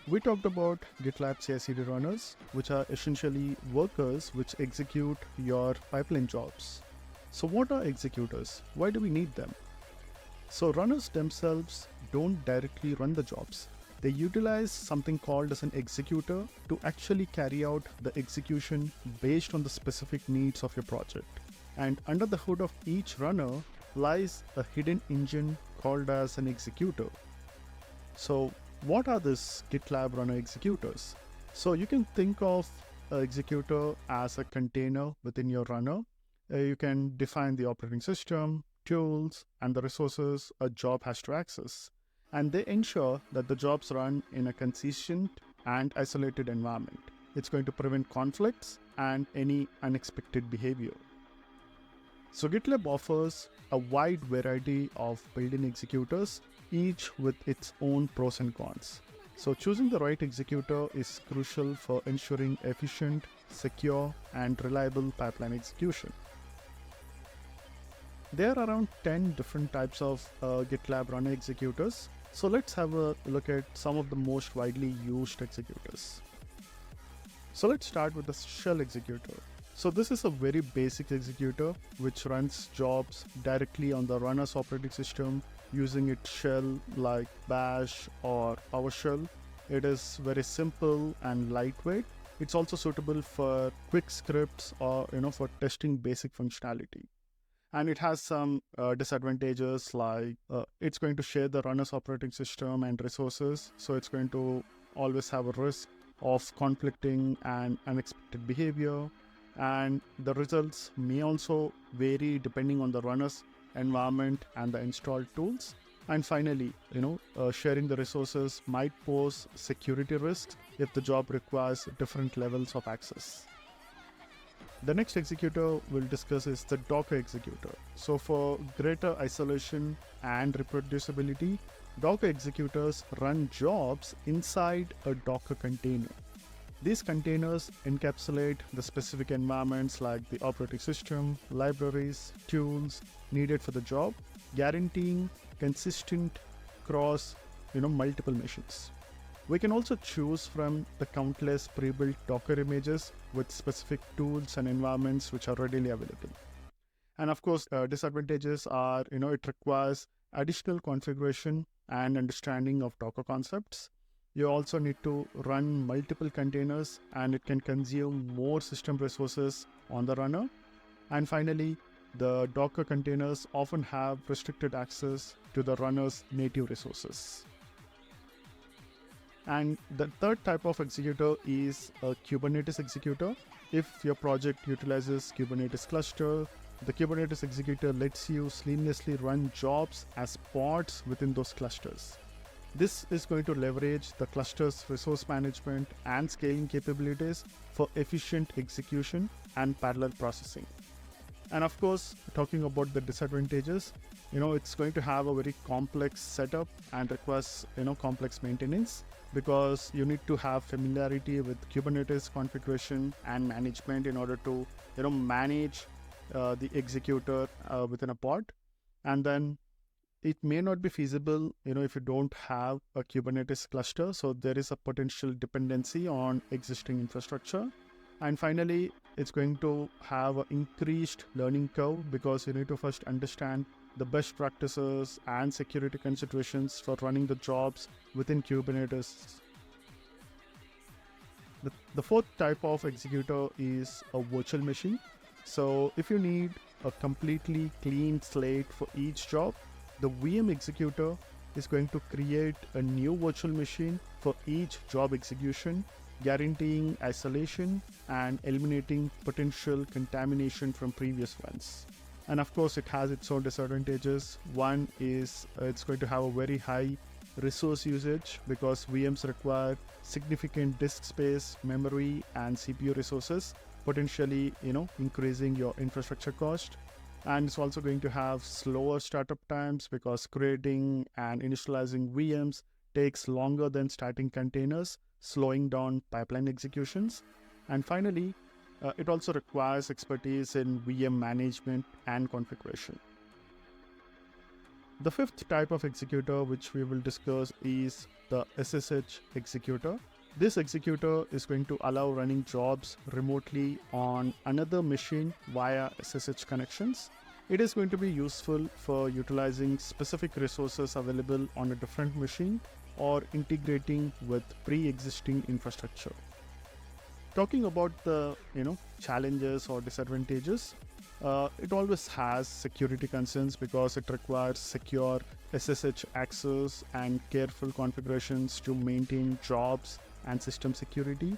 We talked about GitLab CI/CD runners, which are essentially workers which execute your pipeline jobs. So what are executors? Why do we need them? So runners themselves don't directly run the jobs. They utilize something called as an executor to actually carry out the execution based on the specific needs of your project. And under the hood of each runner lies a hidden engine called as an executor. So what are these GitLab runner executors? So you can think of an executor as a container within your runner. You can define the operating system, tools, and the resources a job has to access. And they ensure that the jobs run in a consistent and isolated environment. It's going to prevent conflicts and any unexpected behavior. So GitLab offers a wide variety of built-in executors, each with its own pros and cons. So choosing the right executor is crucial for ensuring efficient, secure, and reliable pipeline execution. There are around 10 different types of GitLab runner executors. So let's have a look at some of the most widely used executors. So let's start with the shell executor. So this is a very basic executor which runs jobs directly on the runner's operating system using its shell like Bash or PowerShell. It is very simple and lightweight. It's also suitable for quick scripts or for testing basic functionality. And it has some disadvantages like it's going to share the runner's operating system and resources. So it's going to always have a risk of conflicting and unexpected behavior. And the results may also vary depending on the runner's environment and the installed tools. And finally, sharing the resources might pose security risks if the job requires different levels of access. The next executor we'll discuss is the Docker executor. So for greater isolation and reproducibility, Docker executors run jobs inside a Docker container. These containers encapsulate the specific environments like the operating system, libraries, tools needed for the job, guaranteeing consistent cross multiple machines. We can also choose from the countless pre-built Docker images with specific tools and environments which are readily available. And of course, disadvantages are, it requires additional configuration and understanding of Docker concepts. You also need to run multiple containers and it can consume more system resources on the runner. And finally, the Docker containers often have restricted access to the runner's native resources. And the third type of executor is a Kubernetes executor. If your project utilizes Kubernetes cluster, the Kubernetes executor lets you seamlessly run jobs as pods within those clusters. This is going to leverage the cluster's resource management and scaling capabilities for efficient execution and parallel processing. And of course, talking about the disadvantages, it's going to have a very complex setup and requires, complex maintenance because you need to have familiarity with Kubernetes configuration and management in order to, manage the executor within a pod. And then it may not be feasible, if you don't have a Kubernetes cluster. So there is a potential dependency on existing infrastructure. And finally, it's going to have an increased learning curve because you need to first understand the best practices and security considerations for running the jobs within Kubernetes. The fourth type of executor is a virtual machine. So if you need a completely clean slate for each job, the VM executor is going to create a new virtual machine for each job execution, guaranteeing isolation and eliminating potential contamination from previous ones. And of course, it has its own disadvantages. One is it's going to have a very high resource usage because VMs require significant disk space, memory, and CPU resources, potentially, increasing your infrastructure cost. And it's also going to have slower startup times because creating and initializing VMs takes longer than starting containers, slowing down pipeline executions. And finally, it also requires expertise in VM management and configuration. The fifth type of executor which we will discuss is the SSH executor. This executor is going to allow running jobs remotely on another machine via SSH connections. It is going to be useful for utilizing specific resources available on a different machine or integrating with pre-existing infrastructure. Talking about the challenges or disadvantages, it always has security concerns because it requires secure SSH access and careful configurations to maintain jobs and system security.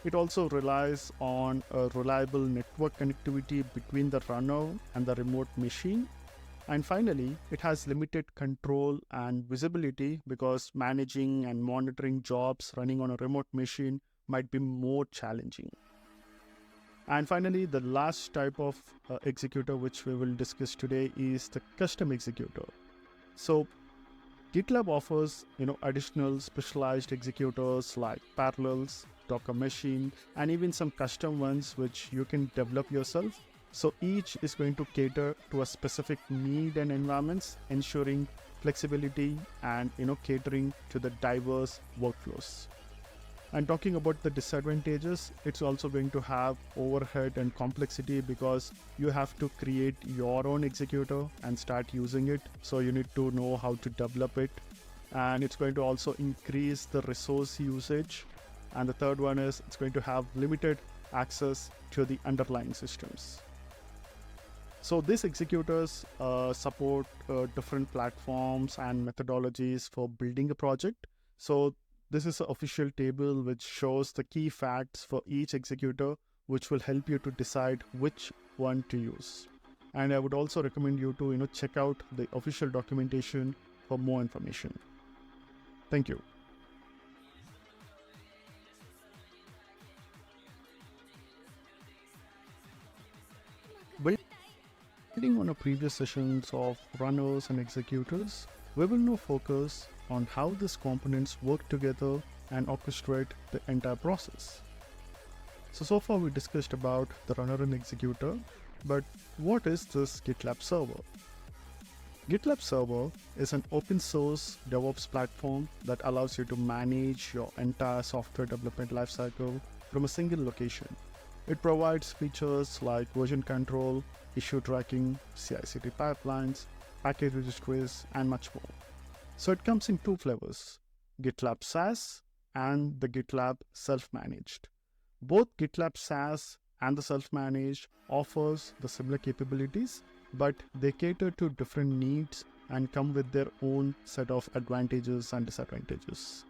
It also relies on a reliable network connectivity between the runner and the remote machine. And finally, it has limited control and visibility because managing and monitoring jobs running on a remote machine might be more challenging. And finally, the last type of executor which we will discuss today is the custom executor. So GitLab offers additional specialized executors like Parallels, Docker Machine, and even some custom ones which you can develop yourself. So each is going to cater to a specific need and environments, ensuring flexibility and catering to the diverse workflows. And talking about the disadvantages, it's also going to have overhead and complexity because you have to create your own executor and start using it. So you need to know how to develop it. And it's going to also increase the resource usage. And the third one is it's going to have limited access to the underlying systems. So these executors support different platforms and methodologies for building a project. So this is an official table which shows the key facts for each executor, which will help you to decide which one to use. And I would also recommend you to check out the official documentation for more information. Thank you. Building on our previous sessions of runners and executors, we will now focus on how these components work together and orchestrate the entire process. So far we discussed about the runner and executor, but what is this GitLab server? GitLab server is an open source DevOps platform that allows you to manage your entire software development lifecycle from a single location. It provides features like version control, issue tracking, CI/CD pipelines, package registries, and much more. So it comes in two flavors, GitLab SaaS and the GitLab Self-Managed. Both GitLab SaaS and the Self-Managed offers the similar capabilities, but they cater to different needs and come with their own set of advantages and disadvantages.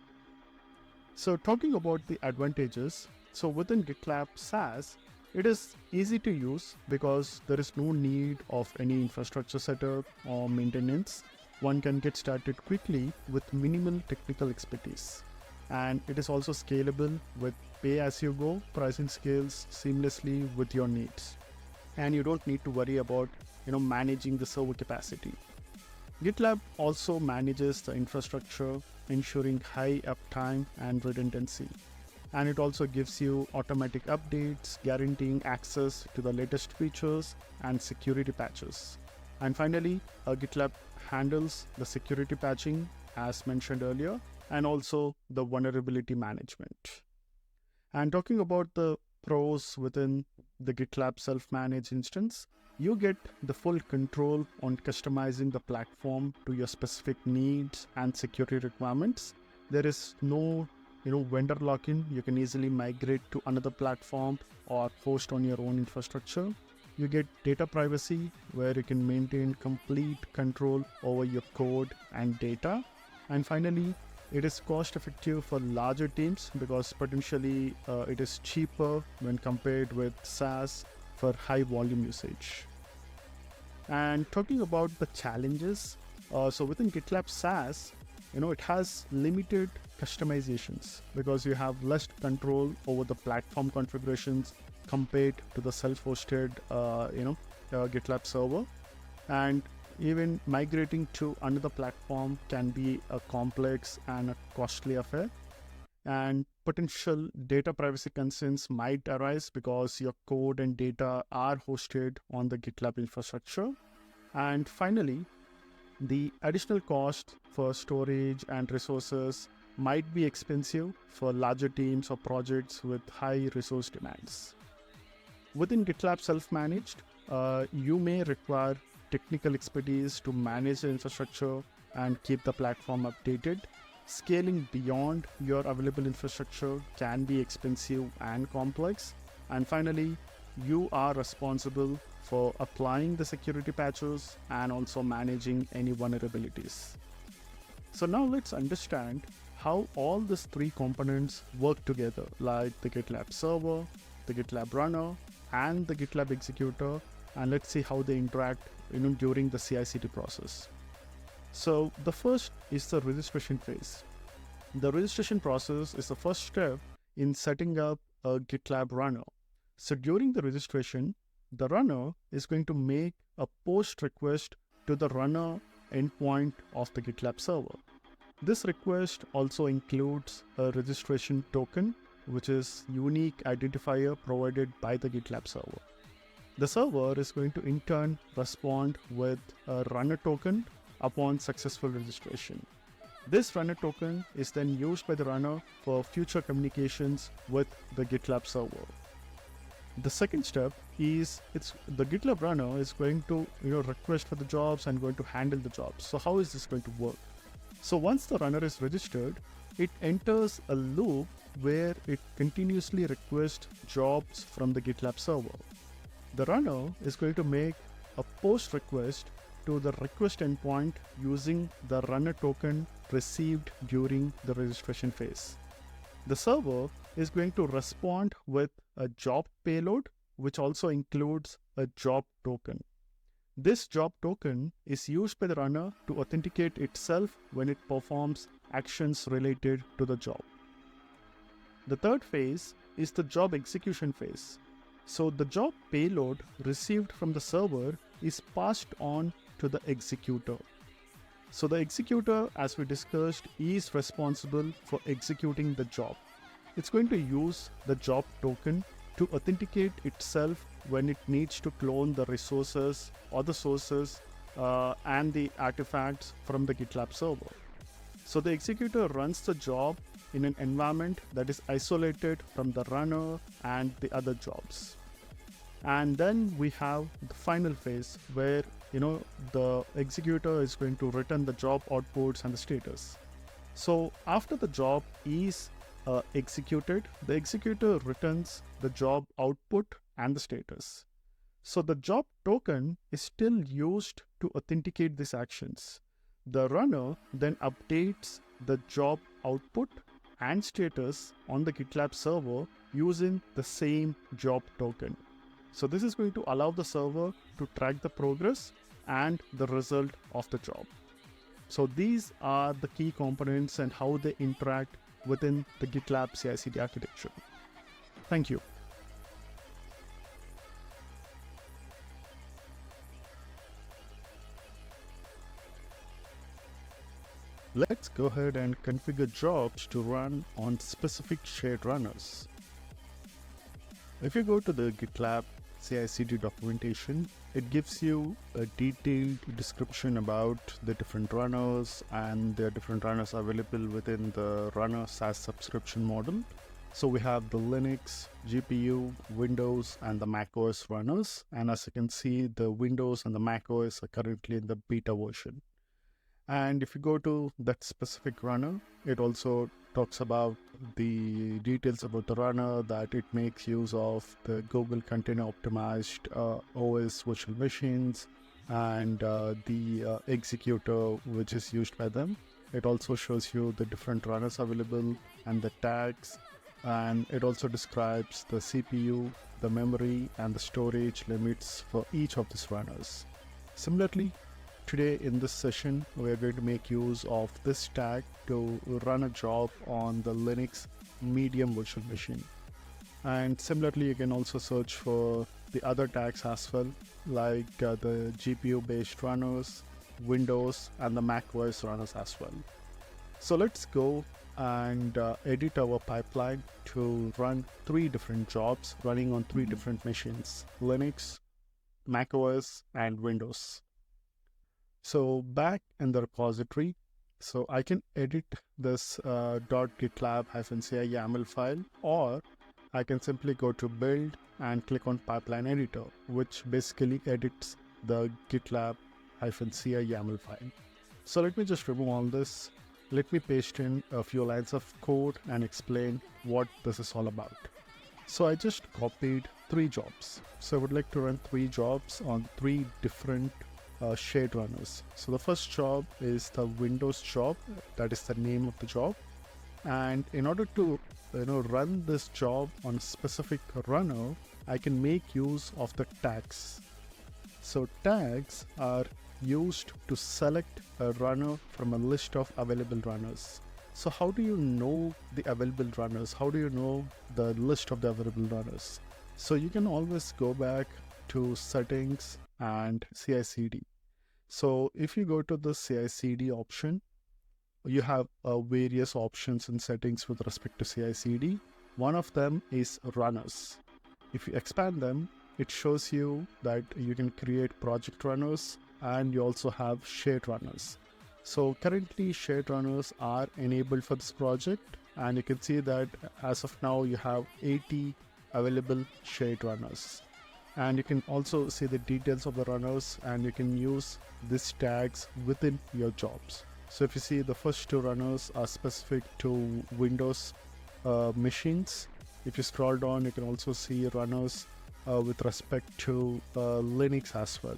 So talking about the advantages, so within GitLab SaaS, it is easy to use because there is no need of any infrastructure setup or maintenance. One can get started quickly with minimal technical expertise. And it is also scalable with pay-as-you-go pricing scales seamlessly with your needs. And you don't need to worry about managing the server capacity. GitLab also manages the infrastructure, ensuring high uptime and redundancy. And it also gives you automatic updates, guaranteeing access to the latest features and security patches. And finally, GitLab handles the security patching as mentioned earlier, and also the vulnerability management. And talking about the pros within the GitLab self-managed instance, you get the full control on customizing the platform to your specific needs and security requirements. There is no vendor lock-in. You can easily migrate to another platform or host on your own infrastructure. You get data privacy, where you can maintain complete control over your code and data. And finally, it is cost effective for larger teams because potentially it is cheaper when compared with SaaS for high volume usage. And talking about the challenges, so within GitLab SaaS, it has limited customizations because you have less control over the platform configurations compared to the self-hosted GitLab server. And even migrating to another platform can be a complex and a costly affair. And potential data privacy concerns might arise because your code and data are hosted on the GitLab infrastructure. And finally, The additional cost for storage and resources might be expensive for larger teams or projects with high resource demands. Within GitLab Self-Managed, you may require technical expertise to manage the infrastructure and keep the platform updated. Scaling beyond your available infrastructure can be expensive and complex. And finally, you are responsible for applying the security patches and also managing any vulnerabilities. So now let's understand how all these three components work together, like the GitLab server, the GitLab runner, and the GitLab executor, and let's see how they interact during the CI/CD process. So the first is the registration phase. The registration process is the first step in setting up a GitLab runner. So during the registration, the runner is going to make a post request to the runner endpoint of the GitLab server. This request also includes a registration token, which is unique identifier provided by the GitLab server. The server is going to in turn respond with a runner token upon successful registration. This runner token is then used by the runner for future communications with the GitLab server. The second step is the GitLab runner is going to request for the jobs and going to handle the jobs. So how is this going to work? So once the runner is registered, it enters a loop where it continuously requests jobs from the GitLab server. The runner is going to make a post request to the request endpoint using the runner token received during the registration phase. The server is going to respond with a job payload, which also includes a job token. This job token is used by the runner to authenticate itself when it performs actions related to the job. The third phase is the job execution phase. So the job payload received from the server is passed on to the executor. So the executor, as we discussed, is responsible for executing the job. It's going to use the job token to authenticate itself when it needs to clone the resources or the sources and the artifacts from the GitLab server. So the executor runs the job in an environment that is isolated from the runner and the other jobs. And then we have the final phase where the executor is going to return the job outputs and the status. So after the job is executed, the executor returns the job output and the status. So the job token is still used to authenticate these actions. The runner then updates the job output and status on the GitLab server using the same job token. So this is going to allow the server to track the progress and the result of the job. So these are the key components and how they interact within the GitLab CI/CD architecture. Thank you. Let's go ahead and configure jobs to run on specific shared runners. If you go to the GitLab CI/CD documentation, it gives you a detailed description about the different runners and the different runners available within the runner SaaS subscription model. So we have the Linux, GPU, Windows, and the macOS runners. And as you can see, the Windows and the macOS are currently in the beta version. And if you go to that specific runner, it also talks about the details about the runner, that it makes use of the Google Container Optimized OS virtual machines and the executor which is used by them. It also shows you the different runners available and the tags, and it also describes the CPU, the memory, and the storage limits for each of these runners. Similarly, today in this session, we are going to make use of this tag to run a job on the Linux medium virtual machine. And similarly, you can also search for the other tags as well, like the GPU based runners, Windows, and the macOS runners as well. So let's go and edit our pipeline to run 3 different jobs running on 3 different machines: Linux, macOS, and Windows. So back in the repository, so I can edit this .gitlab-ci YAML file, or I can simply go to build and click on pipeline editor, which basically edits the GitLab-ci YAML file. So let me just remove all this. Let me paste in a few lines of code and explain what this is all about. So I just copied 3 jobs. So I would like to run 3 jobs on 3 different shared runners. So the first job is the Windows job, that is the name of the job. And in order to run this job on a specific runner, I can make use of the tags. So tags are used to select a runner from a list of available runners. So how do you know the available runners? How do you know the list of the available runners? So you can always go back to settings and CI/CD. So if you go to the CI/CD option, you have various options and settings with respect to CI/CD. One of them is runners. If you expand them, it shows you that you can create project runners, and you also have shared runners. So currently shared runners are enabled for this project, and you can see that as of now you have 80 available shared runners. And you can also see the details of the runners, and you can use these tags within your jobs. So if you see, the first 2 runners are specific to Windows machines. If you scroll down, you can also see runners with respect to Linux as well.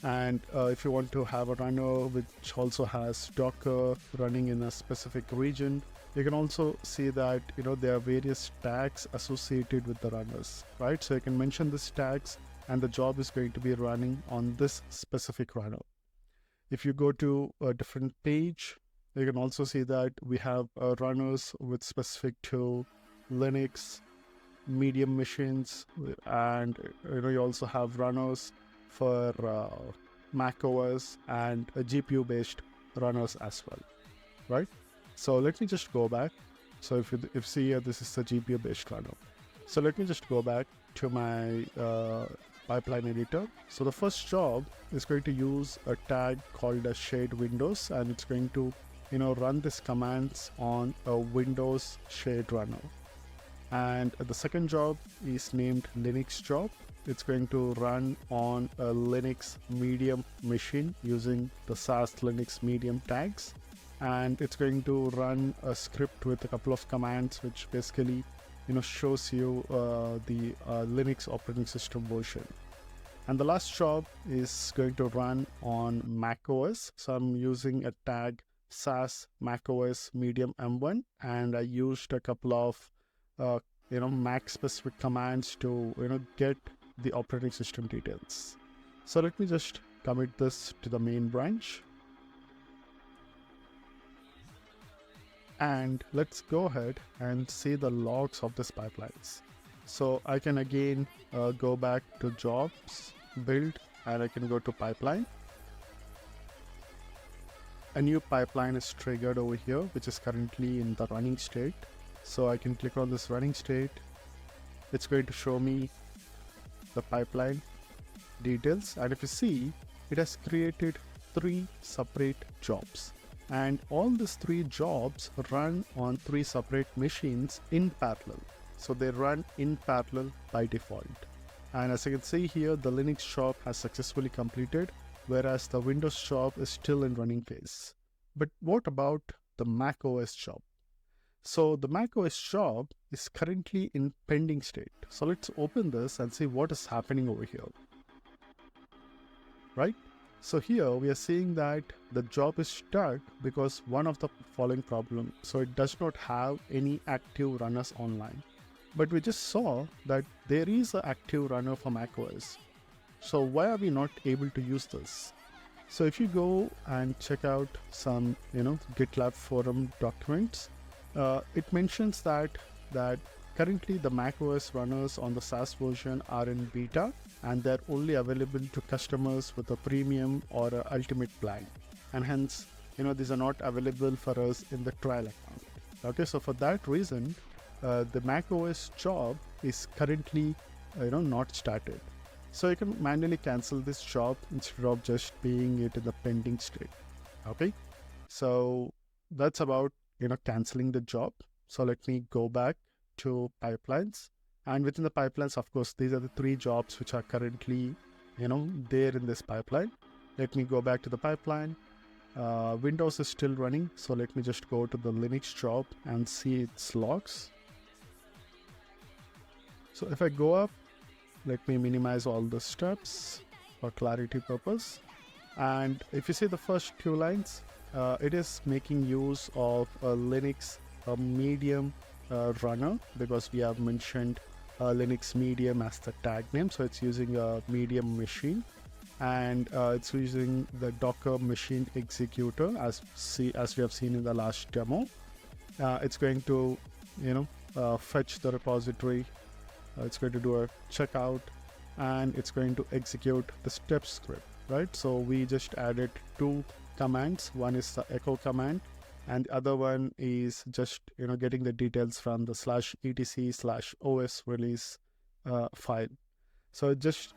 And if you want to have a runner which also has Docker running in a specific region, you can also see that there are various tags associated with the runners, right? So you can mention these tags, and the job is going to be running on this specific runner. If you go to a different page, you can also see that we have runners with specific to Linux medium machines, and you also have runners for Mac OS and GPU based runners as well, right? So let me just go back. So if you see here, this is the GPU based runner. So let me just go back to my pipeline editor. So the first job is going to use a tag called a shared Windows, and it's going to run these commands on a Windows shared runner. And the second job is named Linux job. It's going to run on a Linux medium machine using the SAS Linux medium tags, and it's going to run a script with a couple of commands which basically shows you the Linux operating system version. And the last job is going to run on Mac OS. So I'm using a tag SAS Mac OS medium M1, and I used a couple of Mac specific commands to get the operating system details. So let me just commit this to the main branch, and let's go ahead and see the logs of this pipelines. So I can again go back to jobs, build, and I can go to pipeline. A new pipeline is triggered over here, which is currently in the running state. So I can click on this running state. It's going to show me the pipeline details, and if you see, it has created 3 separate jobs, and all these 3 jobs run on 3 separate machines in parallel. So they run in parallel by default. And as you can see here, the Linux job has successfully completed, whereas the Windows job is still in running phase. But what about the Mac OS job? So the Mac OS job is currently in pending state. So let's open this and see what is happening over here, right? So here we are seeing that the job is stuck because one of the following problem. So it does not have any active runners online. But we just saw that there is an active runner for macOS. So why are we not able to use this? So if you go and check out some GitLab forum documents, it mentions that currently the macOS runners on the SaaS version are in beta, and they're only available to customers with a premium or a ultimate plan, and hence these are not available for us in the trial account. Okay, so for that reason, the macOS job is currently not started. So you can manually cancel this job instead of just being it in the pending state. Okay, so that's about canceling the job. So let me go back to pipelines, and within the pipelines, of course, these are the three jobs which are currently there in this pipeline. Let me go back to the pipeline. Windows is still running, so let me just go to the Linux job and see its logs. So if I go up, let me minimize all the steps for clarity purpose. And if you see the first two lines, it is making use of a Linux medium runner, because we have mentioned Linux medium as the tag name. So it's using a medium machine, and it's using the Docker machine executor as we have seen in the last demo. It's going to fetch the repository. It's going to do a checkout, and it's going to execute the step script, right? So we just added two commands. One is the echo command, and the other one is just getting the details from the /etc/os release file. So it just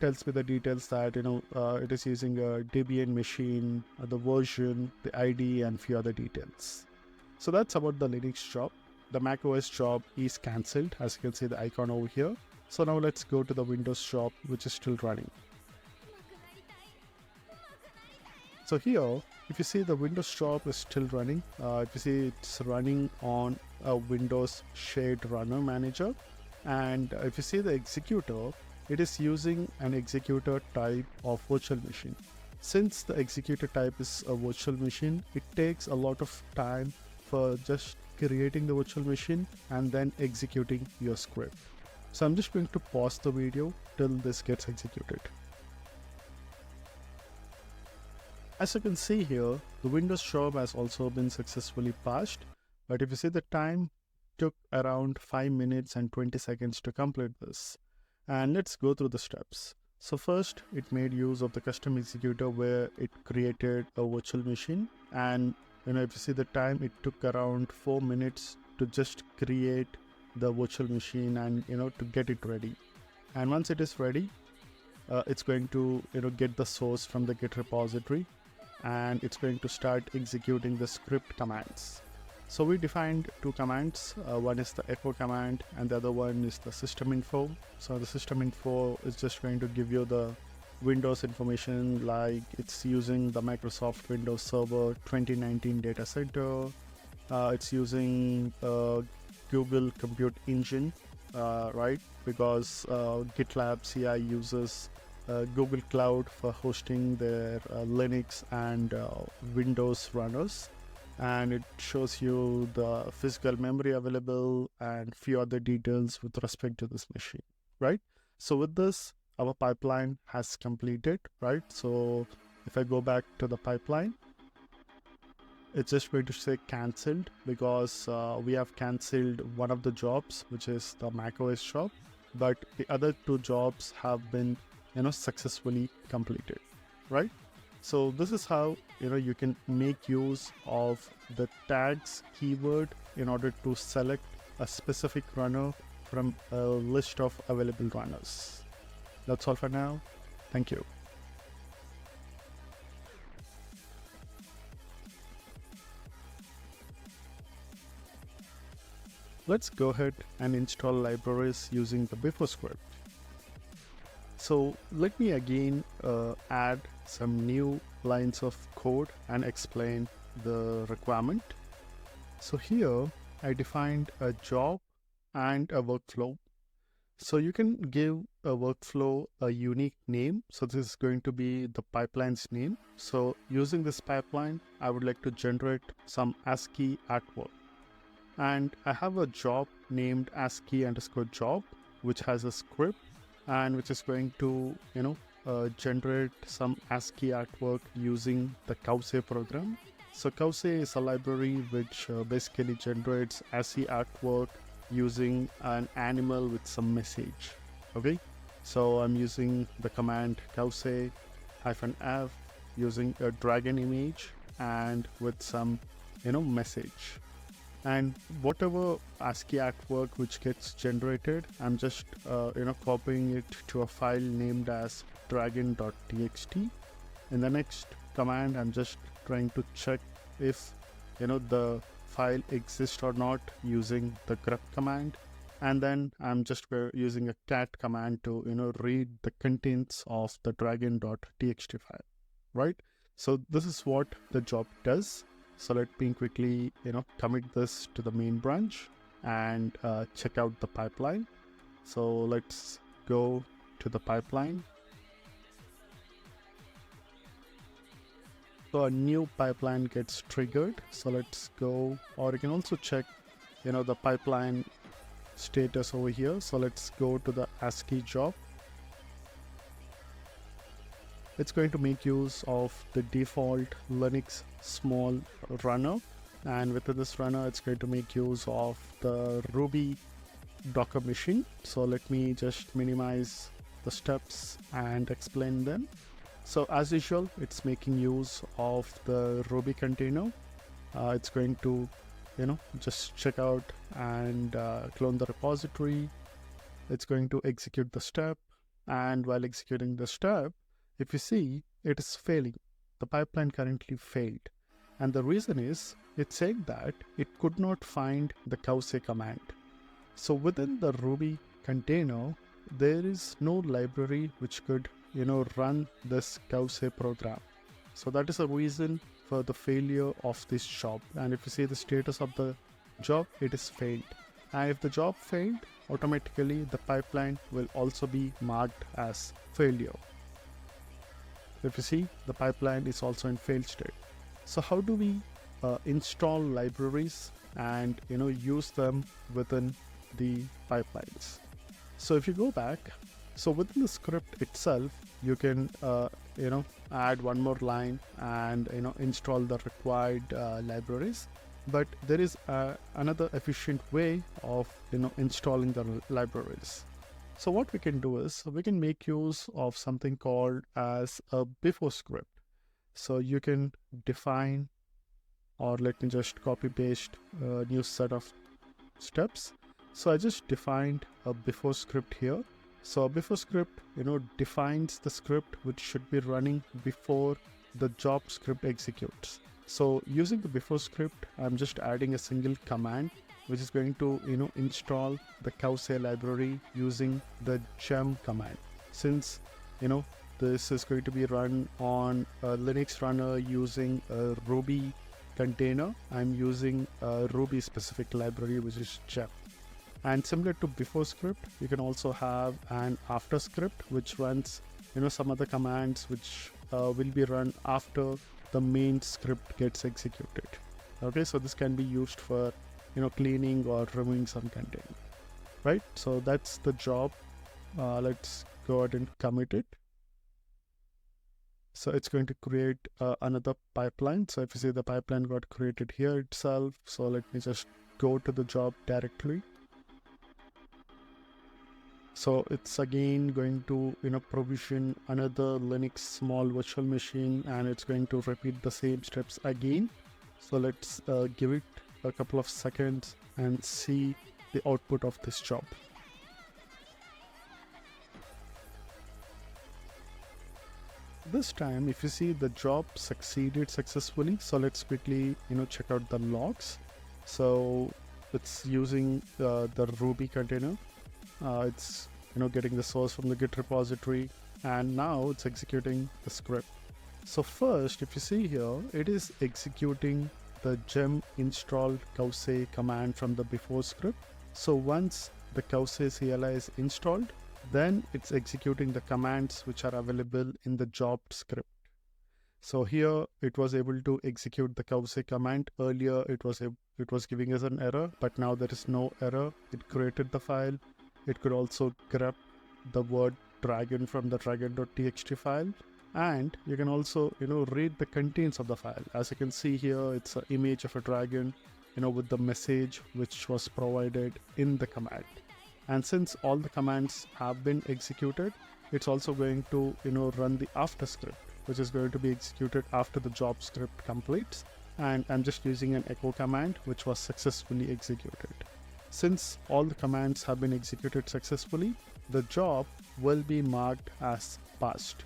tells me the details that it is using a Debian machine, the version, the ID, and few other details. So that's about the Linux job. The macOS job is cancelled, as you can see the icon over here. So now let's go to the Windows job, which is still running. So here, if you see the Windows job is still running, if you see it's running on a Windows shared runner manager, and if you see the executor, it is using an executor type of virtual machine. Since the executor type is a virtual machine, it takes a lot of time for just creating the virtual machine and then executing your script. So I'm just going to pause the video till this gets executed. As you can see here, the Windows job has also been successfully passed, but if you see the time, it took around 5 minutes and 20 seconds to complete this. And let's go through the steps. So first, it made use of the custom executor where it created a virtual machine, and if you see the time, it took around 4 minutes to just create the virtual machine and to get it ready. And once it is ready, it's going to get the source from the Git repository, and it's going to start executing the script commands. So we defined two commands. One is the echo command, and the other one is the system info. So the system info is just going to give you the Windows information, like it's using the Microsoft Windows Server 2019 data center. It's using Google Compute Engine, right? Because GitLab CI uses Google Cloud for hosting their Linux and Windows runners. And it shows you the physical memory available and few other details with respect to this machine, right? So with this, our pipeline has completed, right? So if I go back to the pipeline, it's just going to say cancelled, because we have cancelled one of the jobs, which is the macOS job, but the other two jobs have been successfully completed, right? So this is how you can make use of the tags keyword in order to select a specific runner from a list of available runners. That's all for now. Thank you. Let's go ahead and install libraries using the before script. So let me again add some new lines of code and explain the requirement. So here I defined a job and a workflow. So you can give a workflow a unique name. So this is going to be the pipeline's name. So using this pipeline, I would like to generate some ASCII artwork. And I have a job named ASCII_job, which has a script and which is going to generate some ASCII artwork using the Cause program. So Cause is a library which basically generates ASCII artwork using an animal with some message. Okay, so I'm using the command Cause-f using a dragon image and with some message. and whatever ASCII artwork which gets generated, I'm just copying it to a file named as dragon.txt. In the next command, I'm just trying to check if the file exists or not using the grep command, and then I'm just using a cat command to read the contents of the dragon.txt file, right? So this is what the job does. So let me quickly commit this to the main branch and check out the pipeline. So let's go to the pipeline. So a new pipeline gets triggered. So let's go, or you can also check the pipeline status over here. So let's go to the ASCII job. It's going to make use of the default Linux small runner, and within this runner it's going to make use of the Ruby Docker machine. So let me just minimize the steps and explain them. So as usual, it's making use of the Ruby container. It's going to just check out and clone the repository. It's going to execute the step, and while executing the step, if you see, it is failing. The pipeline currently failed, and the reason is it said that it could not find the cowsay command. So within the Ruby container, there is no library which could run this cowsay program. So that is a reason for the failure of this job. And if you see the status of the job, it is failed. And if the job failed, automatically the pipeline will also be marked as failure. If you see, the pipeline is also in failed state. So how do we install libraries and use them within the pipelines? So if you go back, so within the script itself, you can add one more line and install the required libraries. But there is another efficient way of installing the libraries. So what we can do is we can make use of something called as a before script. So you can define, or let me just copy paste a new set of steps. So I just defined a before script here. So a before script defines the script which should be running before the job script executes. So using the before script, I'm just adding a single command which is going to install the cowsay library using the gem command. Since this is going to be run on a Linux runner using a Ruby container, I'm using a Ruby specific library which is gem. And similar to before script, you can also have an after script which runs some other commands which will be run after the main script gets executed. Okay, so this can be used for cleaning or removing some content, right? So that's the job. Let's go ahead and commit it. So it's going to create another pipeline. So if you see, the pipeline got created here itself. So let me just go to the job directly. So it's again going to provision another Linux small virtual machine, and it's going to repeat the same steps again. So let's give it a couple of seconds and see the output of this job. This time, if you see, the job succeeded successfully. So let's quickly check out the logs. So it's using the Ruby container. It's getting the source from the Git repository, and now it's executing the script. So first, if you see here, it is executing the gem install cowsay command from the before script. So once the cowsay CLI is installed, then it's executing the commands which are available in the job script. So here it was able to execute the cowsay command. Earlier it was giving us an error, but now there is no error. It created the file. It could also grab the word dragon from the dragon.txt file, and you can also read the contents of the file. As you can see here, it's an image of a dragon with the message which was provided in the command. And since all the commands have been executed, it's also going to run the after script, which is going to be executed after the job script completes. and I'm just using an echo command which was successfully executed. Since all the commands have been executed successfully, the job will be marked as passed,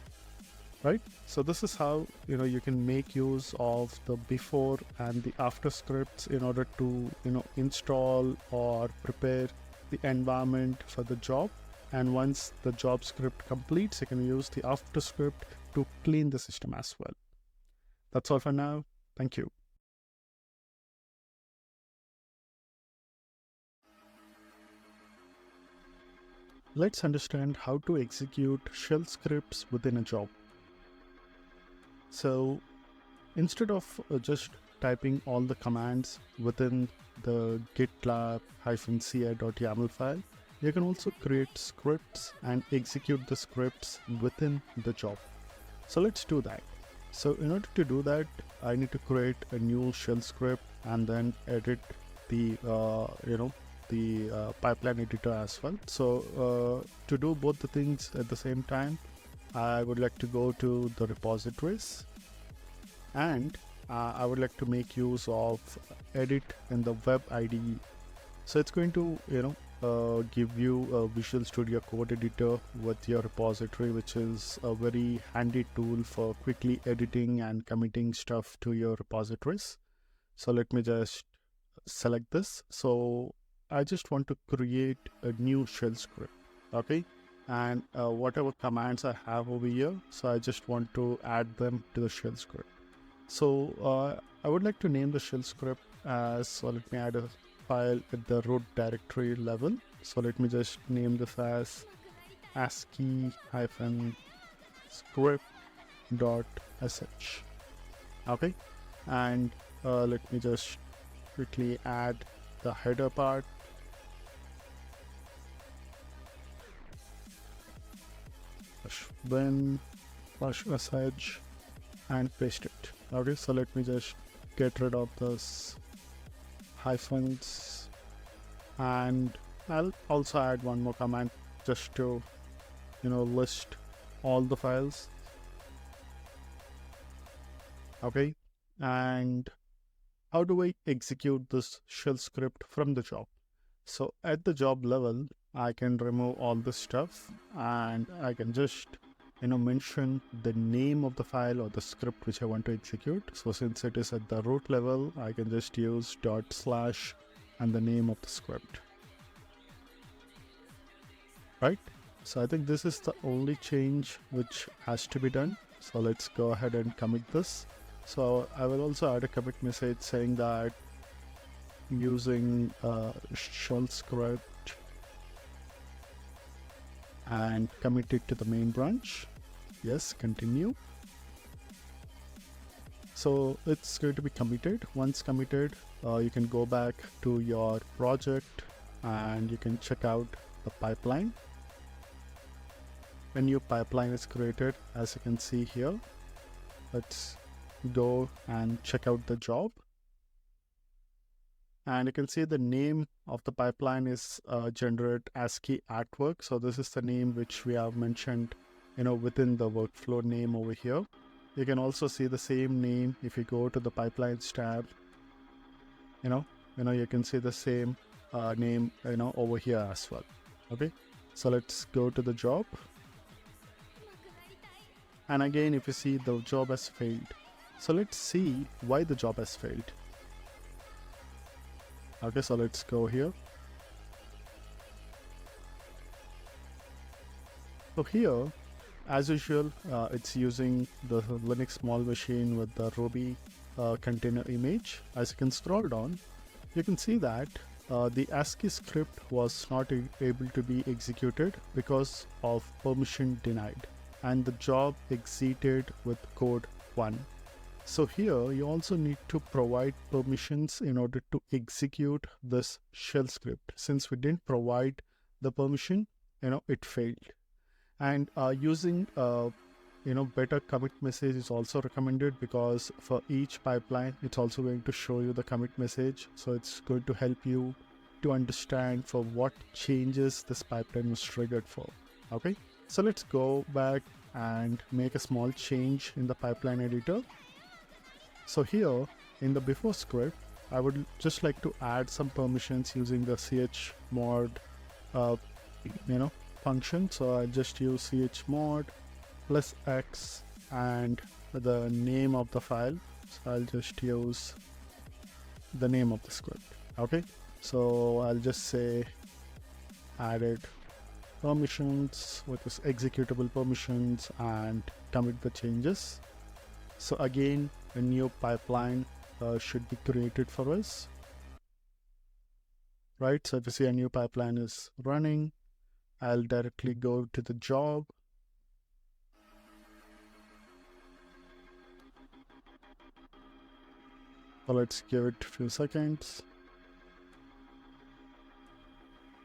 right? So this is how you can make use of the before and the after scripts in order to install or prepare the environment for the job. And once the job script completes, you can use the after script to clean the system as well. That's all for now. Thank you. Let's understand how to execute shell scripts within a job. So instead of just typing all the commands within the gitlab-ci.yaml file, you can also create scripts and execute the scripts within the job. So let's do that. So in order to do that, I need to create a new shell script and then edit the pipeline editor as well. So to do both the things at the same time, I would like to go to the repositories, and I would like to make use of edit in the web IDE. So it's going to give you a Visual Studio Code editor with your repository, which is a very handy tool for quickly editing and committing stuff to your repositories. So let me just select this. So I just want to create a new shell script, okay? And whatever commands I have over here, so I just want to add them to the shell script. So I would like to name the shell script as, so let me add a file at the root directory level. So let me just name this as ASCII-script.sh. okay, and let me just quickly add the header part. Then /sh and paste it. Okay, so let me just get rid of this hyphens, and I'll also add one more command just to list all the files. Okay, and how do I execute this shell script from the job? So at the job level, I can remove all this stuff, and I can just mention the name of the file or the script which I want to execute. So since it is at the root level, I can just use // and the name of the script, right? So I think this is the only change which has to be done. So let's go ahead and commit this. So I will also add a commit message saying that using shell script and commit it to the main branch. Yes, continue. So it's going to be committed. Once committed, you can go back to your project and you can check out the pipeline. A new pipeline is created, as you can see here. Let's go and check out the job. And you can see the name of the pipeline is generate ASCII artwork. So this is the name which we have mentioned, within the workflow name over here. You can also see the same name if you go to the pipelines tab. You can see the same name, over here as well. Okay, so let's go to the job. And again, if you see, the job has failed. So let's see why the job has failed. Okay, so let's go here. So here, as usual, it's using the Linux small machine with the Ruby container image. As you can scroll down, you can see that the ASCII script was not able to be executed because of permission denied, and the job exited with code 1. So here you also need to provide permissions in order to execute this shell script. Since we didn't provide the permission, it failed. And using better commit message is also recommended, because for each pipeline it's also going to show you the commit message. So it's going to help you to understand for what changes this pipeline was triggered for. Okay, so let's go back and make a small change in the pipeline editor. So here in the before script, I would just like to add some permissions using the chmod uh, function. So I just use chmod plus x and the name of the file. So I'll just use the name of the script. Okay, so I'll just say added permissions with this executable permissions and commit the changes. So again, a new pipeline should be created for us, right? So if you see a new pipeline is running, I'll directly go to the job. So let's give it a few seconds.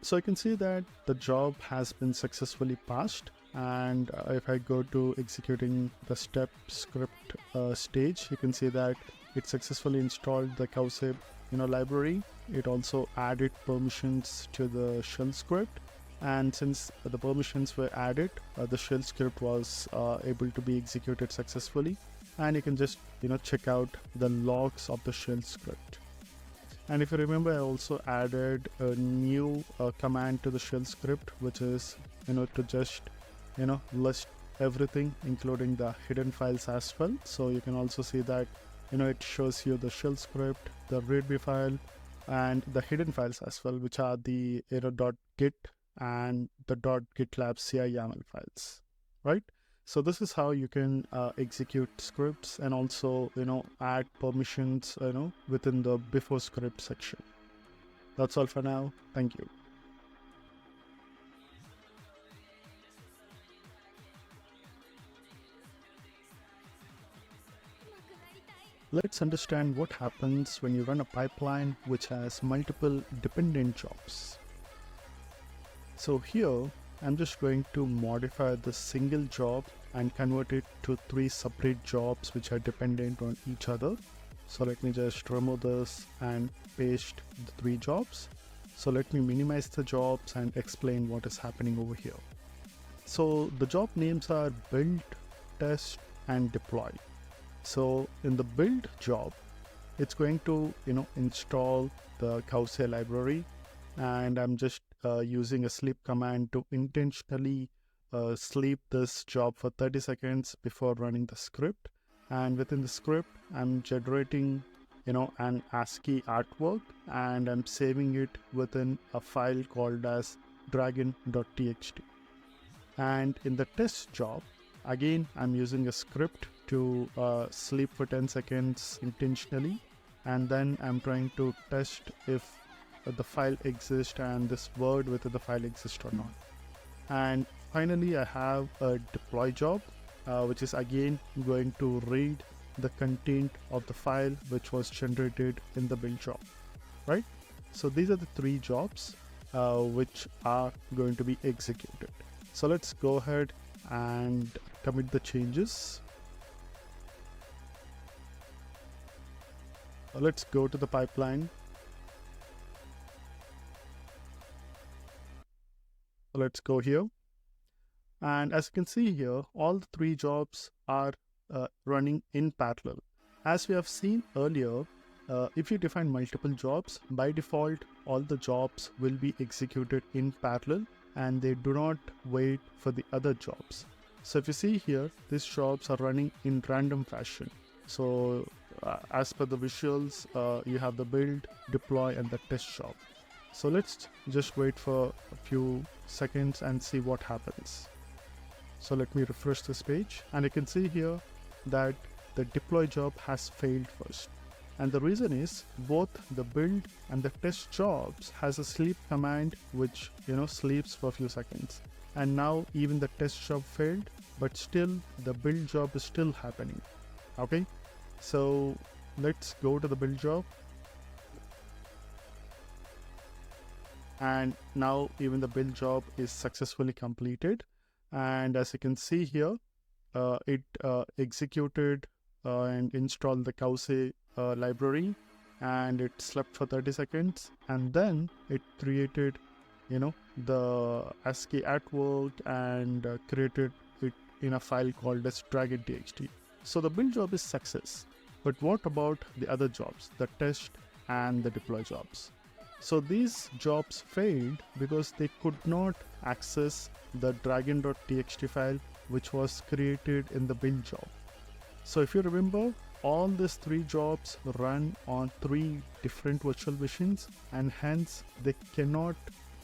So you can see that the job has been successfully passed, and if I go to executing the step script stage, you can see that it successfully installed the cowsib library. It also added permissions to the shell script, and since the permissions were added, the shell script was able to be executed successfully. And you can just check out the logs of the shell script. And if you remember, I also added a new command to the shell script, which is to just list everything, including the hidden files as well. So you can also see that it shows you the shell script, the readme file, and the hidden files as well, which are the .git and the .gitlab2 YAML files, right? So this is how you can execute scripts and also add permissions within the before script section. That's all for now. Thank you. Let's understand what happens when you run a pipeline which has multiple dependent jobs. So here I'm just going to modify the single job and convert it to 3 separate jobs which are dependent on each other. So let me just remove this and paste the 3 jobs. So let me minimize the jobs and explain what is happening over here. So the job names are build, test, and deploy. So in the build job, it's going to install the cowsib library, and I'm just using a sleep command to intentionally sleep this job for 30 seconds before running the script. And within the script, I'm generating an ASCII artwork, and I'm saving it within a file called as dragon.txt. And in the test job, again I'm using a script to sleep for 10 seconds intentionally, and then I'm trying to test if the file exists and this word within the file exists or not. And finally I have a deploy job, which is again going to read the content of the file which was generated in the build job, right? So these are the 3 jobs which are going to be executed. So let's go ahead and commit the changes. Let's go to the pipeline. Let's go here, and as you can see here, all the 3 jobs are running in parallel. As we have seen earlier, if you define multiple jobs, by default all the jobs will be executed in parallel and they do not wait for the other jobs. So if you see here, these jobs are running in random fashion. So as per the visuals, you have the build, deploy, and the test job. So let's just wait for a few seconds and see what happens. So let me refresh this page, and you can see here that the deploy job has failed first. And the reason is both the build and the test jobs has a sleep command which sleeps for a few seconds. And now even the test job failed, but still the build job is still happening. Okay, so let's go to the build job. And now even the build job is successfully completed, and as you can see here, it executed and installed the cowsib library, and it slept for 30 seconds, and then it created the ASCII artwork and created it in a file called as dragon.txt. So the build job is success. But what about the other jobs, the test and the deploy jobs? So these jobs failed because they could not access the dragon.txt file which was created in the build job. So if you remember, all these three jobs run on three different virtual machines, and hence they cannot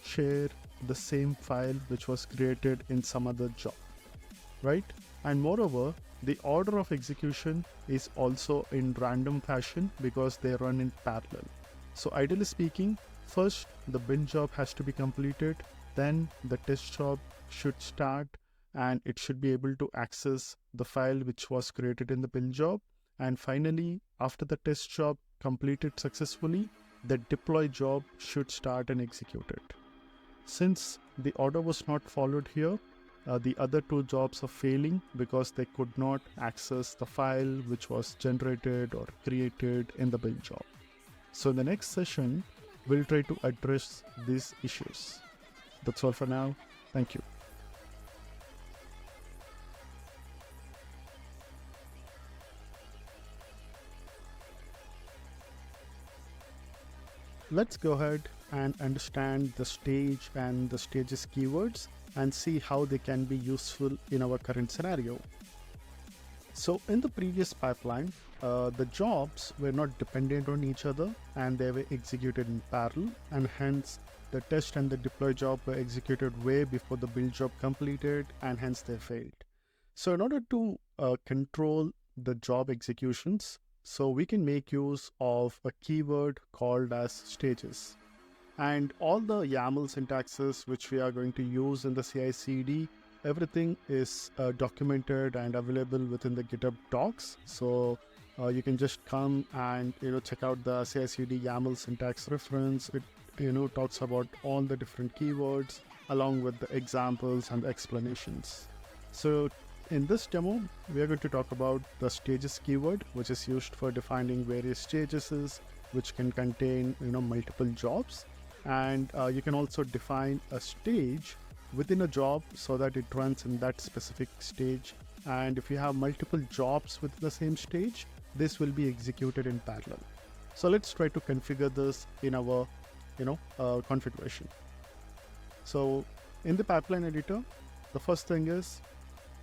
share the same file which was created in some other job, right? And moreover, the order of execution is also in random fashion because they run in parallel. So ideally speaking, first the build job has to be completed, then the test job should start, and it should be able to access the file which was created in the build job. And finally, after the test job completed successfully, the deploy job should start and execute it. Since the order was not followed here, the other two jobs are failing because they could not access the file which was generated or created in the build job. So in the next session, we'll try to address these issues. That's all for now. Thank you. Let's go ahead and understand the stage and the stages keywords and see how they can be useful in our current scenario. So in the previous pipeline, the jobs were not dependent on each other and they were executed in parallel, and hence the test and the deploy job were executed way before the build job completed, and hence they failed. So in order to control the job executions, so we can make use of a keyword called as stages. And all the YAML syntaxes which we are going to use in the CI/CD, everything is documented and available within the GitHub docs. So you can just come and check out the CI/CD YAML syntax reference. It talks about all the different keywords along with the examples and the explanations. So in this demo, we are going to talk about the stages keyword, which is used for defining various stages which can contain multiple jobs. And you can also define a stage within a job so that it runs in that specific stage. And if you have multiple jobs within the same stage, this will be executed in parallel. So let's try to configure this in our configuration. So in the pipeline editor, the first thing is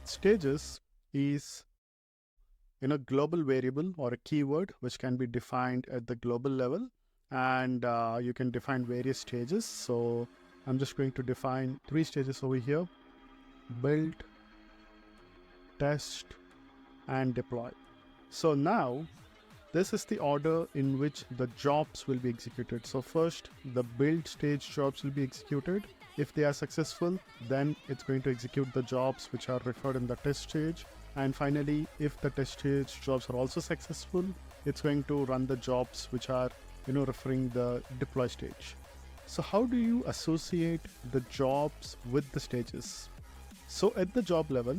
stages is a global variable or a keyword which can be defined at the global level, and you can define various stages. So I'm just going to define 3 stages over here: build, test, and deploy. So now this is the order in which the jobs will be executed. So first the build stage jobs will be executed. If they are successful, then it's going to execute the jobs which are referred in the test stage. And finally, if the test stage jobs are also successful, it's going to run the jobs which are referring the deploy stage. So how do you associate the jobs with the stages? So at the job level,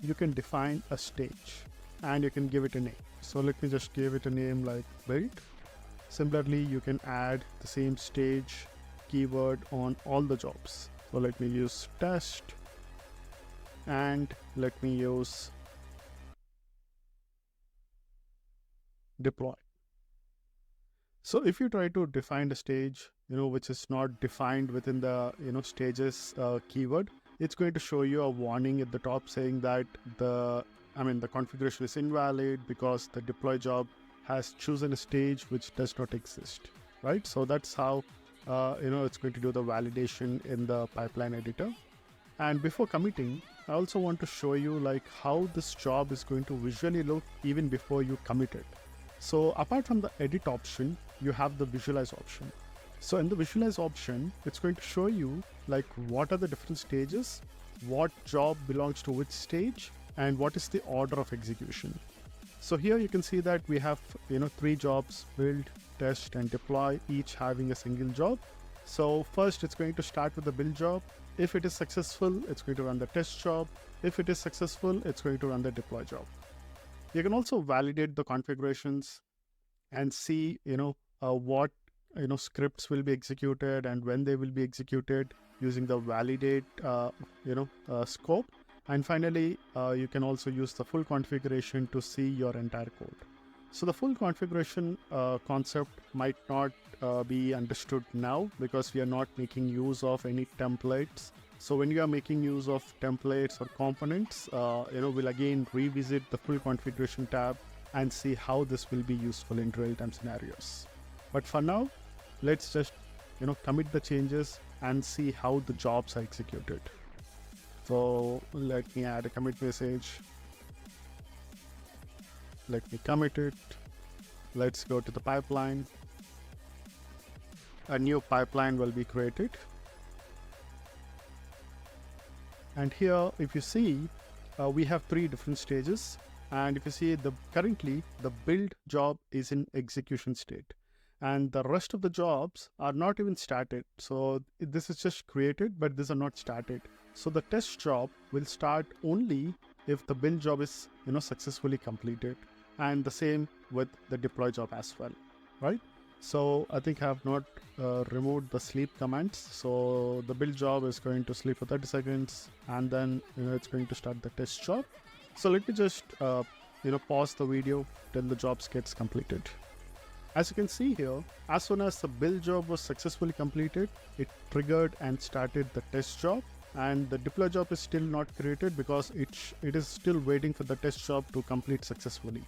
you can define a stage and you can give it a name. So let me just give it a name like build. Similarly, you can add the same stage keyword on all the jobs. So let me use test, and let me use deploy. So if you try to define a stage which is not defined within the stages keyword, it's going to show you a warning at the top saying that the configuration is invalid because the deploy job has chosen a stage which does not exist, right? So that's how it's going to do the validation in the pipeline editor. And before committing, I also want to show you how this job is going to visually look even before you commit it. So apart from the edit option, you have the visualize option. So in the visualize option, it's going to show you what are the different stages, what job belongs to which stage, and what is the order of execution. So here you can see that we have 3 jobs: build, test, and deploy, each having a single job. So first it's going to start with the build job. If it is successful, it's going to run the test job. If it is successful, it's going to run the deploy job. You can also validate the configurations and see what scripts will be executed and when they will be executed using the validate scope. And finally, you can also use the full configuration to see your entire code. So the full configuration concept might not be understood now because we are not making use of any templates. So when you are making use of templates or components, we'll again revisit the full configuration tab and see how this will be useful in real-time scenarios. But for now, let's just commit the changes and see how the jobs are executed. So let me add a commit message. Let me commit it. Let's go to the pipeline. A new pipeline will be created. And here, if you see, we have 3 different stages. And if you see, currently the build job is in execution state. And the rest of the jobs are not even started. So this is just created, but these are not started. So the test job will start only if the build job is successfully completed. And the same with the deploy job as well, right? So I think I have not removed the sleep commands. So the build job is going to sleep for 30 seconds and then it's going to start the test job. So let me just pause the video till the jobs gets completed. As you can see here, as soon as the build job was successfully completed, it triggered and started the test job. And the deploy job is still not created because it is still waiting for the test job to complete successfully.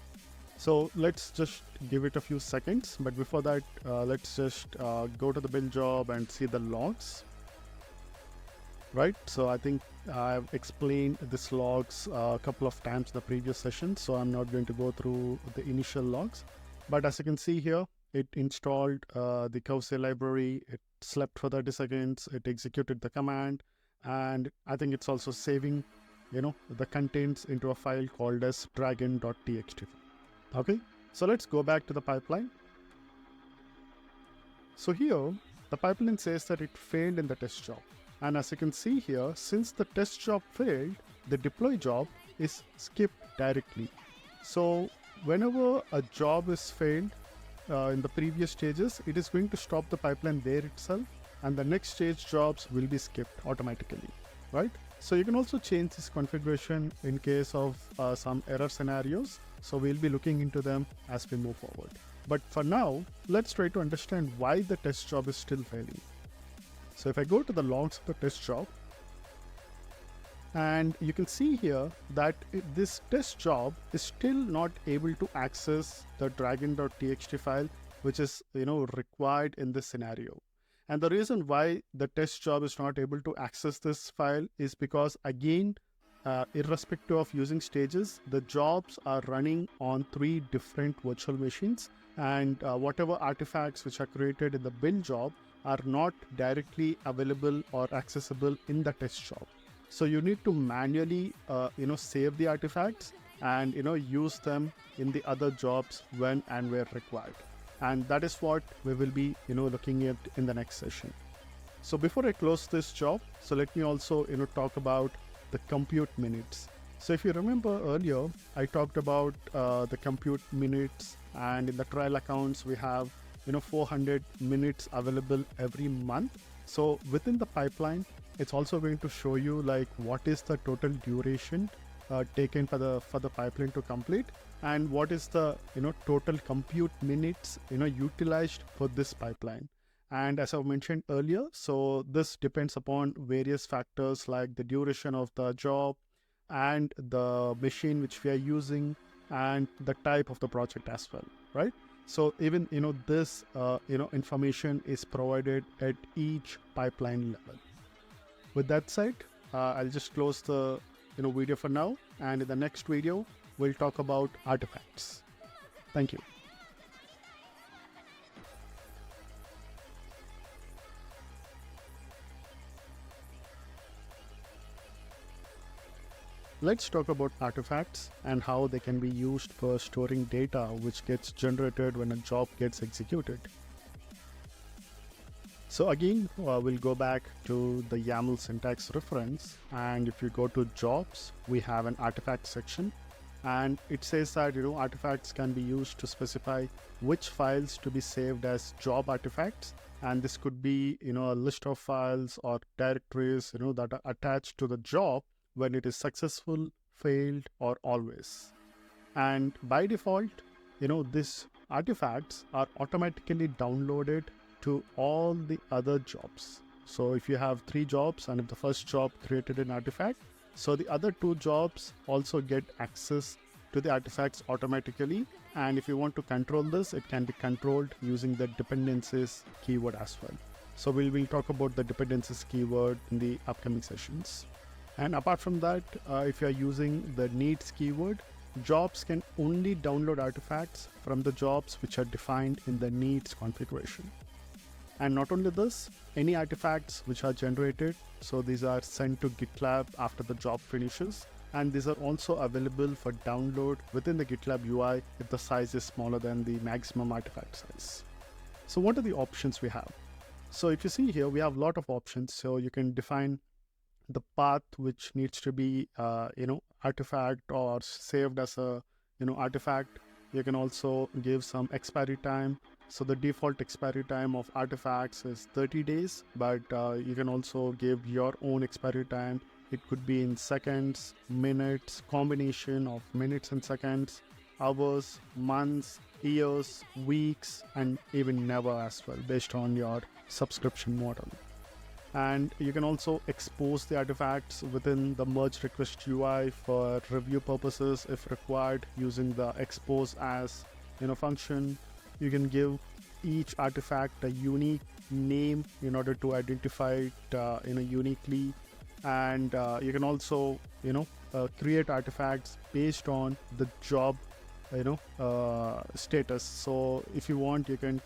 So let's just give it a few seconds. But before that, let's just go to the build job and see the logs. Right, so I think I've explained this logs a couple of times in the previous session, so I'm not going to go through the initial logs. But as you can see here, it installed the Cowsay library, it slept for 30 seconds, it executed the command, and I think it's also saving, the contents into a file called as dragon.txt. Okay, so let's go back to the pipeline. So here, the pipeline says that it failed in the test job. And as you can see here, since the test job failed, the deploy job is skipped directly. So whenever a job is failed in the previous stages, it is going to stop the pipeline there itself, and the next stage jobs will be skipped automatically, right? So you can also change this configuration in case of some error scenarios. So we'll be looking into them as we move forward. But for now, let's try to understand why the test job is still failing. So if I go to the logs of the test job, and you can see here that this test job is still not able to access the dragon.txt file, which is required in this scenario. And the reason why the test job is not able to access this file is because, again, irrespective of using stages, the jobs are running on 3 different virtual machines, and whatever artifacts which are created in the build job are not directly available or accessible in the test job. So you need to manually save the artifacts and use them in the other jobs when and where required. And that is what we will be looking at in the next session. So before I close this job, so let me also talk about the compute minutes. So if you remember earlier, I talked about the compute minutes, and in the trial accounts we have 400 minutes available every month. So within the pipeline, it's also going to show you like what is the total duration taken for the pipeline to complete, and what is the total compute minutes utilized for this pipeline. And as I mentioned earlier, so this depends upon various factors like the duration of the job and the machine which we are using and the type of the project as well, right? So even this information is provided at each pipeline level. With that said, I'll just close the video for now, and in the next video we'll talk about artifacts. Thank you. Let's talk about artifacts and how they can be used for storing data which gets generated when a job gets executed. So again, we'll go back to the YAML syntax reference, and if you go to jobs, we have an artifact section, and it says that artifacts can be used to specify which files to be saved as job artifacts, and this could be a list of files or directories that are attached to the job when it is successful, failed, or always. And by default, these artifacts are automatically downloaded to all the other jobs. So if you have 3 jobs and if the first job created an artifact, so the other 2 jobs also get access to the artifacts automatically. And if you want to control this, it can be controlled using the dependencies keyword as well. So we'll talk about the dependencies keyword in the upcoming sessions. And apart from that, if you are using the needs keyword, jobs can only download artifacts from the jobs which are defined in the needs configuration. And not only this, any artifacts which are generated, so these are sent to GitLab after the job finishes, and these are also available for download within the GitLab UI if the size is smaller than the maximum artifact size. So what are the options we have? So if you see here, we have a lot of options. So you can define the path which needs to be artifact or saved as a artifact. You can also give some expiry time. So the default expiry time of artifacts is 30 days, but you can also give your own expiry time. It could be in seconds, minutes, combination of minutes and seconds, hours, months, years, weeks, and even never as well, based on your subscription model. And you can also expose the artifacts within the merge request UI for review purposes if required, using the expose as function. You can give each artifact a unique name in order to identify it uniquely. And you can also create artifacts based on the job status. So if you want, you can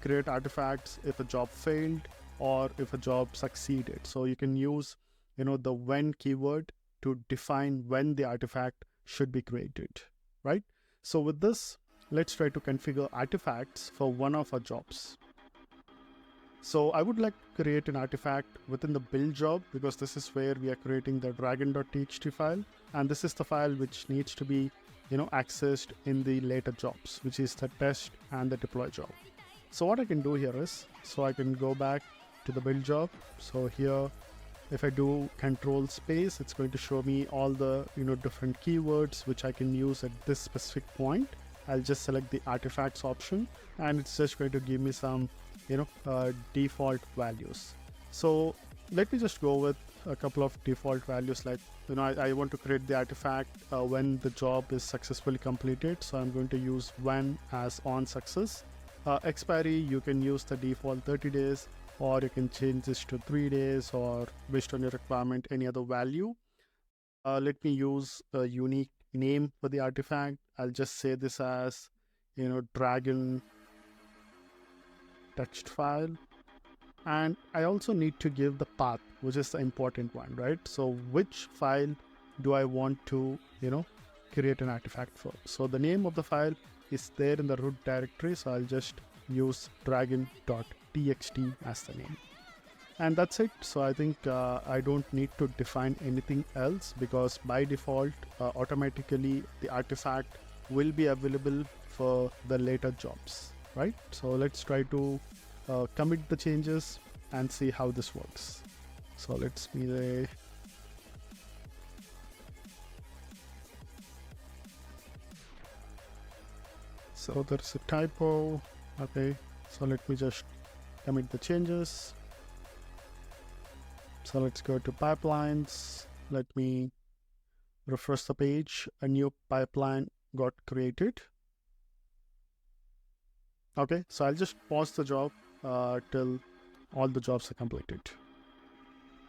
create artifacts if a job failed or if a job succeeded. So you can use the when keyword to define when the artifact should be created, right? So with this, let's try to configure artifacts for one of our jobs. So I would like to create an artifact within the build job, because this is where we are creating the dragon.txt file, and this is the file which needs to be accessed in the later jobs, which is the test and the deploy job. So what I can do here is, so I can go back to the build job. So here, if I do control space, it's going to show me all the different keywords which I can use at this specific point. I'll just select the artifacts option, and it's just going to give me some default values. So let me just go with a couple of default values, like I want to create the artifact when the job is successfully completed. So I'm going to use when as on success. Expiry, you can use the default 30 days, or you can change this to 3 days, or based on your requirement, any other value. Let me use a unique name for the artifact. I'll just say this as dragon text file. And I also need to give the path, which is the important one, right? So which file do I want to create an artifact for? So the name of the file is there in the root directory, so I'll just use dragon.txt as the name, and that's it. So I think I don't need to define anything else, because by default automatically the artifact will be available for the later jobs, right? So let's try to commit the changes and see how this works. So let's be the so there's a typo. Okay, so let me just commit the changes. So let's go to pipelines. Let me refresh the page. A new pipeline got created. Okay, so I'll just pause the job till all the jobs are completed.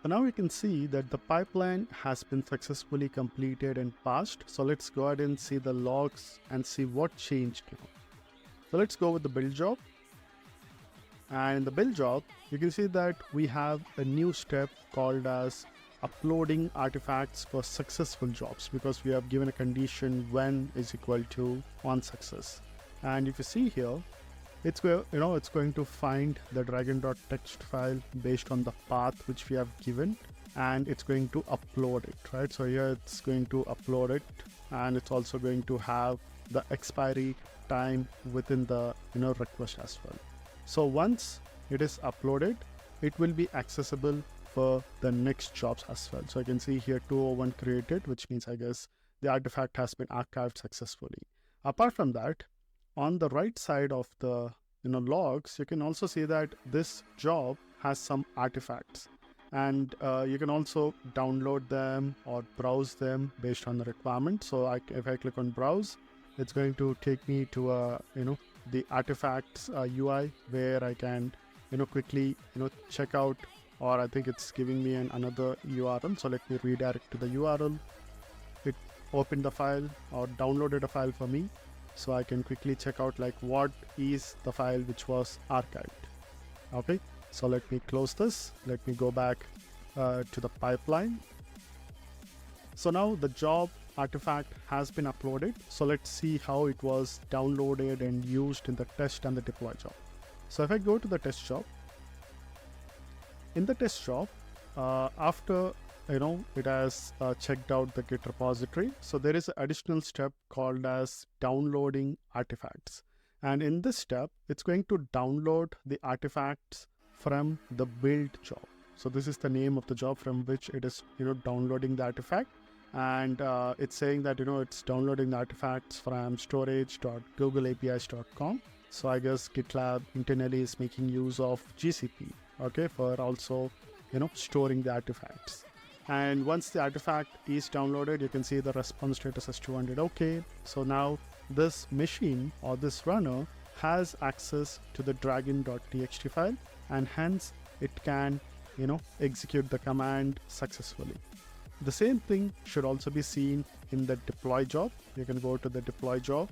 So now we can see that the pipeline has been successfully completed and passed. So let's go ahead and see the logs and see what changed now. So let's go with the build job. And in the build job, you can see that we have a new step called as uploading artifacts for successful jobs, because we have given a condition when is equal to on success. And if you see here, it's going to find the dragon.txt file based on the path which we have given, and it's going to upload it, right? So here it's going to upload it, and it's also going to have the expiry time within the request as well. So once it is uploaded, it will be accessible for the next jobs as well. So I can see here 201 created, which means I guess the artifact has been archived successfully. Apart from that, on the right side of the logs, you can also see that this job has some artifacts, and you can also download them or browse them based on the requirement. So if I click on browse, it's going to take me to the artifacts UI, where I can quickly check out, or I think it's giving me another URL. So let me redirect to the URL. It opened the file or downloaded a file for me, so I can quickly check out like what is the file which was archived. Okay, so let me close this. Let me go back to the pipeline. So now the job artifact has been uploaded. So let's see how it was downloaded and used in the test and the deploy job. So if I go to the test job, in the test job, after it has checked out the Git repository, so there is an additional step called as downloading artifacts, and in this step it's going to download the artifacts from the build job. So this is the name of the job from which it is downloading the artifact, and it's saying that it's downloading the artifacts from storage.googleapis.com. So I guess GitLab internally is making use of GCP, okay, for also storing the artifacts. And once the artifact is downloaded, you can see the response status as 200. Okay, so now this machine or this runner has access to the dragon.txt file, and hence it can execute the command successfully. The same thing should also be seen in the deploy job. You can go to the deploy job.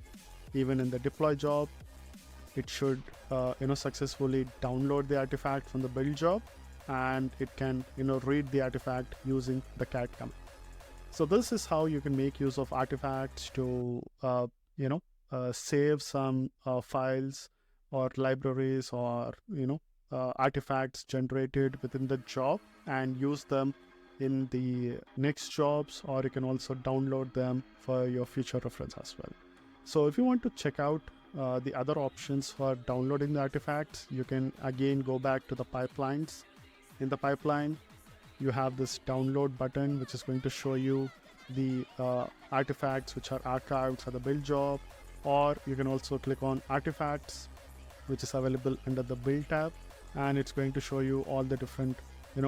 Even in the deploy job, it should successfully download the artifact from the build job, and it can read the artifact using the cat command. So this is how you can make use of artifacts to save some files or libraries or artifacts generated within the job, and use them in the next jobs, or you can also download them for your future reference as well. So if you want to check out the other options for downloading the artifacts, you can again go back to the pipelines. In the pipeline, you have this download button, which is going to show you the artifacts which are archived for the build job, or you can also click on artifacts, which is available under the build tab, and it's going to show you all the different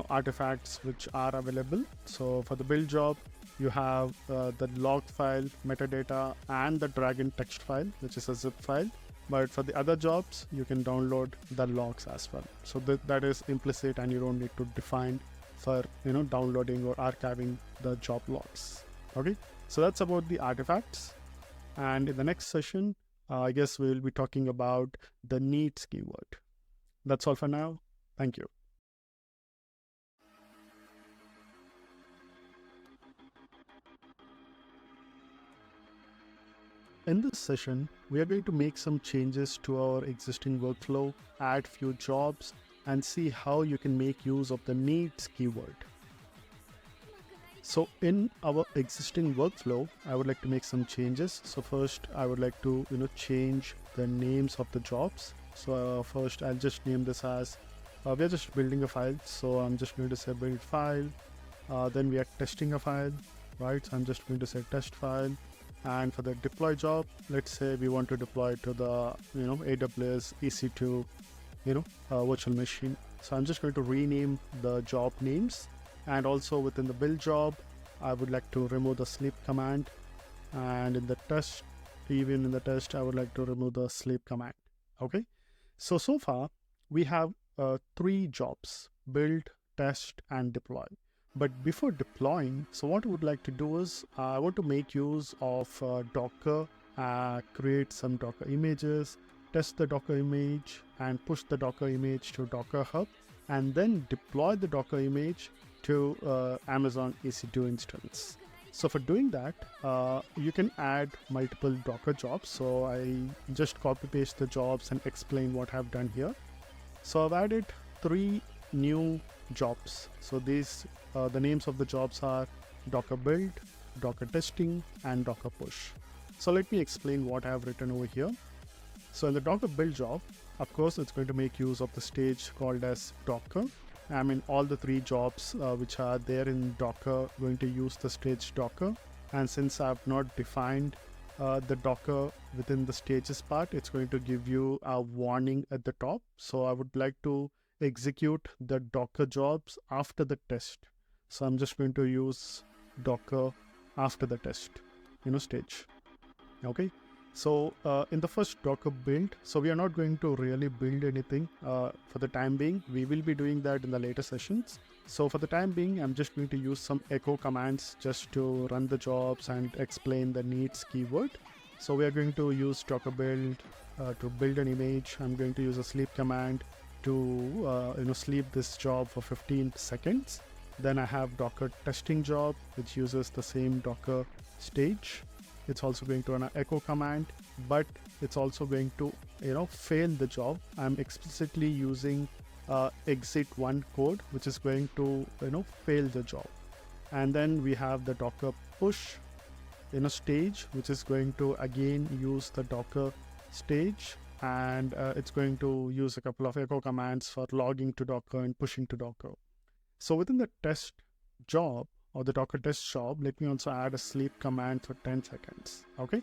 artifacts which are available. So for the build job, you have the log file, metadata, and the dragon text file, which is a zip file. But for the other jobs, you can download the logs as well. So that is implicit, and you don't need to define for downloading or archiving the job logs. Okay, so that's about the artifacts. And in the next session, I guess we will be talking about the needs keyword. That's all for now. Thank you. In this session, we are going to make some changes to our existing workflow, add few jobs, and see how you can make use of the needs keyword. So in our existing workflow, I would like to make some changes. So first, I would like to change the names of the jobs. So first, I'll just name this as we are just building a file. So I'm just going to say build file. Then we are testing a file, right? So I'm just going to say test file. And for the deploy job, let's say we want to deploy to the AWS EC2 virtual machine. So I'm just going to rename the job names, and also within the build job, I would like to remove the sleep command, and in the test, even in the test, I would like to remove the sleep command. Okay, so far we have 3 jobs: build, test, and deploy. But before deploying, so what I would like to do is I want to make use of Docker, create some Docker images, test the Docker image, and push the Docker image to Docker Hub, and then deploy the Docker image to Amazon EC2 instance. So for doing that, you can add multiple Docker jobs. So I just copy paste the jobs and explain what I've done here. So I've added 3 new jobs. So these the names of the jobs are Docker build, Docker testing, and Docker push. So let me explain what I have written over here. So in the Docker build job, of course, it's going to make use of the stage called as Docker. I mean, all the 3 jobs which are there in Docker going to use the stage Docker. And since I've not defined the Docker within the stages part, it's going to give you a warning at the top. So I would like to execute the Docker jobs after the test. So I'm just going to use Docker after the test, stage. Okay. So in the first Docker build, so we are not going to really build anything for the time being. We will be doing that in the later sessions. So for the time being, I'm just going to use some echo commands just to run the jobs and explain the needs keyword. So we are going to use Docker build to build an image. I'm going to use a sleep command to sleep this job for 15 seconds. Then I have Docker testing job, which uses the same Docker stage. It's also going to run an echo command, but it's also going to fail the job. I'm explicitly using exit1 code, which is going to fail the job. And then we have the Docker push stage, which is going to again use the Docker stage, and it's going to use a couple of echo commands for logging to Docker and pushing to Docker. So within the test job or the Docker test job, let me also add a sleep command for 10 seconds. Okay.